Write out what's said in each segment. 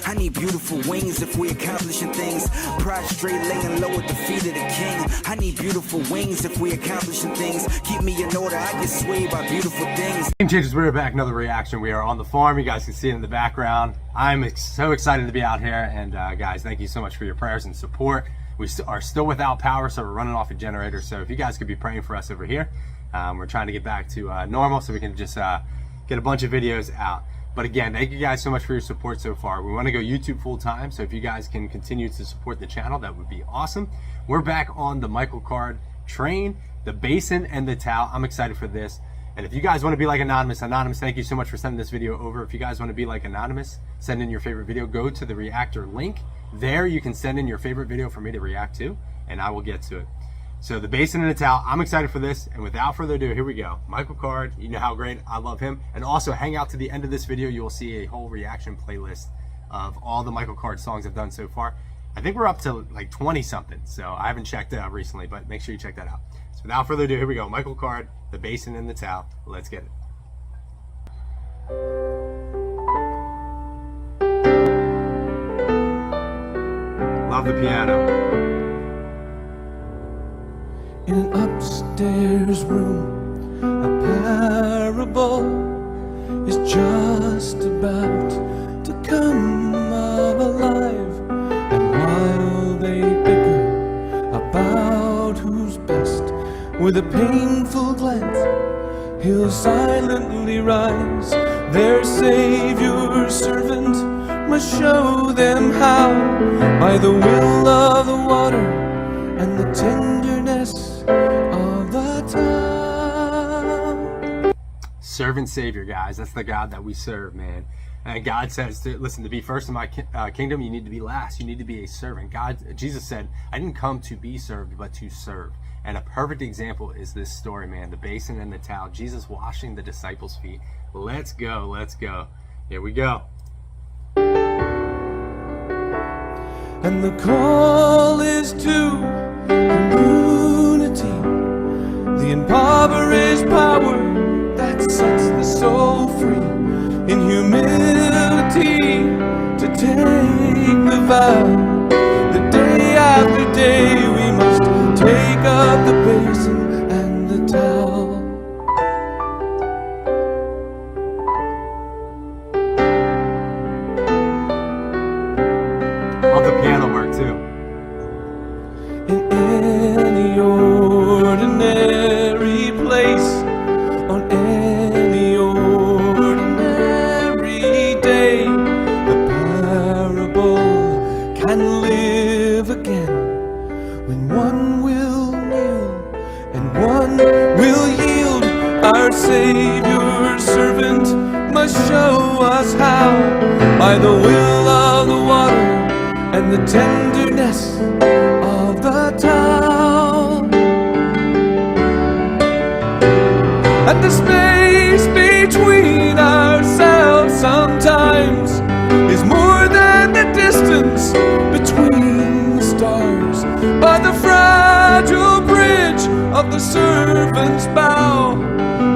I need beautiful wings if we accomplishing things. Prostrate, laying low at the feet of the king. I need beautiful wings if we accomplishing things. Keep me in order, I get swayed by beautiful things. Game Changers, we're back, another reaction. We are on the farm. You guys can see it in the background. I'm so excited to be out here, and guys, thank you so much for your prayers and support. We are still without power, so we're running off a generator. So if you guys could be praying for us over here, we're trying to get back to normal so we can just get a bunch of videos out. But again, thank you guys so much for your support so far. We want to go YouTube full time, so if you guys can continue to support the channel, that would be awesome. We're back on the Michael Card train, the Basin and the Towel. I'm excited for this. And if you guys want to be like Anonymous, thank you so much for sending this video over. If you guys want to be like Anonymous, send in your favorite video, go to the reactor link. There you can send in your favorite video for me to react to, and I will get to it. So the Basin and the Towel, I'm excited for this, and without further ado, here we go. Michael Card, you know how great I love him. And also hang out to the end of this video, you will see a whole reaction playlist of all the Michael Card songs I've done so far. I think we're up to like 20 something, so I haven't checked it out recently, but make sure you check that out. So without further ado, here we go. Michael Card, the Basin and the Towel. Let's get it. Love the piano. In an upstairs room, a parable is just about to come alive. And while they bicker about who's best, with a painful glance, he'll silently rise. Their Savior's servant must show them how, by the will of the water and the tenderness of the town. Servant Savior, guys, that's the God that we serve, man. And God says, listen, to be first in my kingdom, you need to be last. You need to be a servant. Jesus said, I didn't come to be served, but to serve. And a perfect example is this story, man, the Basin and the Towel. Jesus washing the disciples' feet. Let's go, let's go. Here we go. And the call is to community, the impoverished power that sets the soul free, in humility to take the vow that day after day we must take up the basin and the towel. Love the piano work too. In any ordinary place, on any ordinary day, the parable can live again, when one will kneel and one will yield. Our Savior's servant must show us how, by the will of the water and the tenderness of the town. And the space between ourselves sometimes is more than the distance between the stars. By the fragile bridge of the servant's bow,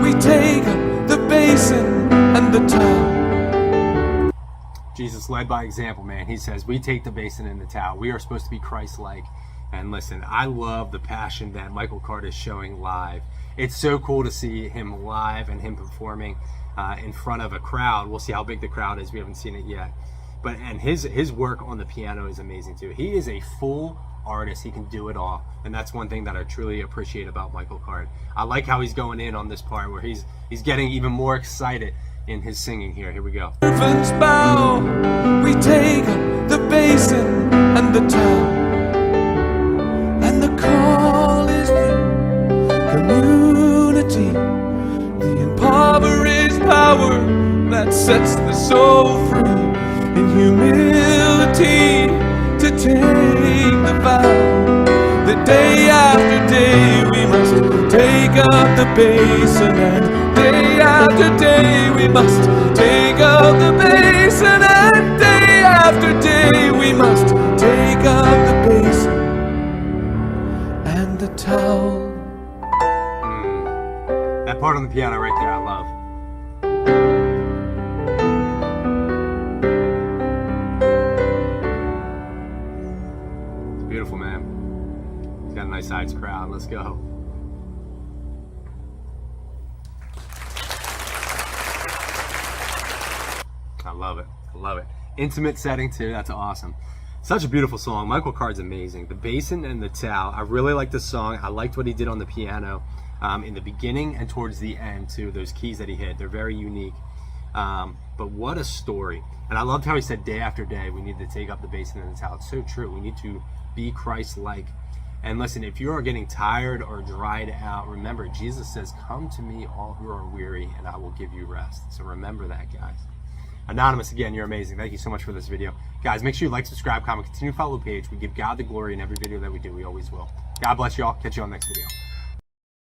we take up the basin and the towel. Jesus led by example, man. He says, we take the basin and the towel. We are supposed to be Christ-like. And listen, I love the passion that Michael Card is showing live. It's so cool to see him live and him performing in front of a crowd. We'll see how big the crowd is. We haven't seen it yet. And his work on the piano is amazing too. He is a full artist. He can do it all. And that's one thing that I truly appreciate about Michael Card. I like how he's going in on this part where he's getting even more excited in his singing here. Here we go. Servants bow, we take up the basin and the towel, and the call is community, the impoverished power that sets the soul free, in humility to take the vow that day after day we must take up the basin, and day after day we must take up the basin, and day after day we must take up the basin and the towel. That part on the piano right there, I love. nice size crowd. Let's go. I love it. I love it. Intimate setting too. That's awesome. Such a beautiful song. Michael Card's amazing. The Basin and the Tao. I really like this song. I liked what he did on the piano in the beginning and towards the end too. Those keys that he hit, they're very unique. But what a story. And I loved how he said day after day we need to take up the Basin and the Tao. It's so true. We need to be Christ-like. And listen, if you are getting tired or dried out, remember Jesus says, come to me all who are weary and I will give you rest. So remember that, guys. Anonymous, again, you're amazing. Thank you so much for this video. Guys, make sure you like, subscribe, comment, continue to follow the page. We give God the glory in every video that we do. We always will. God bless you all. Catch you on the next video.